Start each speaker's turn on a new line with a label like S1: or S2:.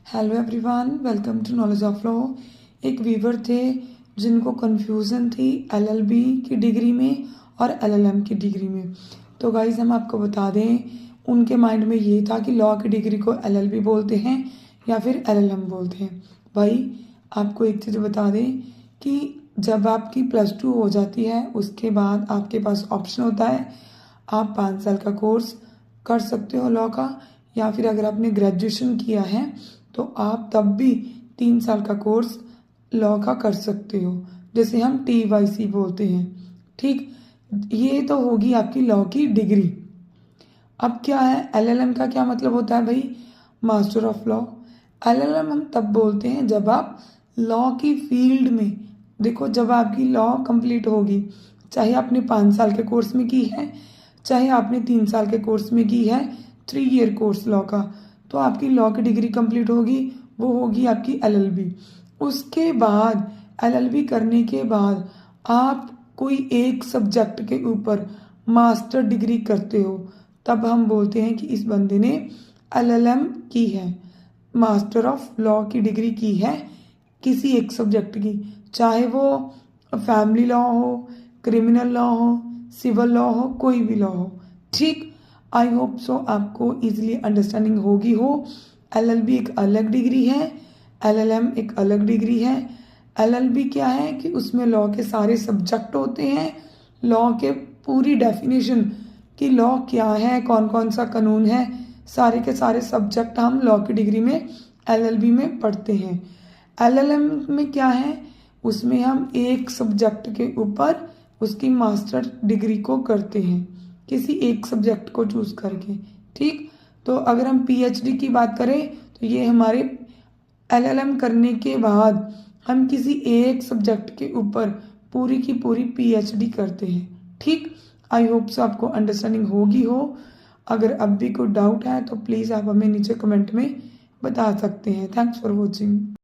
S1: Hello everyone, welcome to knowledge of law. एक weaver थे जिनको कन्फ्यूज़न थी एलएलबी की डिग्री में और एलएलएम की डिग्री में। तो गाइज हम आपको बता दें, उनके माइंड में ये था कि लॉ की डिग्री को एलएलबी बोलते हैं या फिर एलएलएम बोलते हैं। भाई आपको एक चीज़ बता दें कि जब आपकी +2 हो जाती है उसके बाद आपके पास ऑप्शन होता है, आप 5 साल का कोर्स कर सकते हो लॉ का, या फिर अगर आपने ग्रेजुएशन किया है तो आप तब भी 3 साल का कोर्स लॉ का कर सकते हो, जैसे हम TYC बोलते हैं। ठीक, ये तो होगी आपकी लॉ की डिग्री। अब क्या है, एलएलएम का क्या मतलब होता है भाई? Master of law. एलएलएम हम तब बोलते हैं जब आप लॉ की फील्ड में, देखो जब आपकी लॉ कंप्लीट होगी, चाहे आपने 5 साल के कोर्स में की है, चाहे आपने 3 साल के कोर्स में की है, 3 ईयर कोर्स लॉ का, तो आपकी लॉ की डिग्री कंप्लीट होगी, वो होगी आपकी एलएलबी। उसके बाद एलएलबी करने के बाद आप कोई एक सब्जेक्ट के ऊपर मास्टर डिग्री करते हो, तब हम बोलते हैं कि इस बंदे ने एलएलएम की है, मास्टर ऑफ लॉ की डिग्री की है किसी एक सब्जेक्ट की, चाहे वो फैमिली लॉ हो, क्रिमिनल लॉ हो, सिविल लॉ हो, कोई भी लॉ हो। ठीक, आई होप सो आपको इजीली अंडरस्टैंडिंग होगी हो। एलएलबी एक अलग डिग्री है, एलएलएम एक अलग डिग्री है। एलएलबी क्या है कि उसमें लॉ के सारे सब्जेक्ट होते हैं, लॉ के पूरी डेफिनेशन कि लॉ क्या है, कौन कौन सा कानून है, सारे के सारे सब्जेक्ट हम लॉ की डिग्री में एलएलबी में पढ़ते हैं। एलएलएम में क्या है, उसमें हम एक सब्जेक्ट के ऊपर उसकी मास्टर डिग्री को करते हैं, किसी एक सब्जेक्ट को चूज करके। ठीक, तो अगर हम पीएचडी की बात करें तो ये हमारे एलएलएम करने के बाद हम किसी एक सब्जेक्ट के ऊपर पूरी की पूरी पीएचडी करते हैं। ठीक, आई होप सो आपको अंडरस्टैंडिंग होगी हो। अगर अब भी कोई डाउट है तो प्लीज़ आप हमें नीचे कमेंट में बता सकते हैं। Thanks for watching.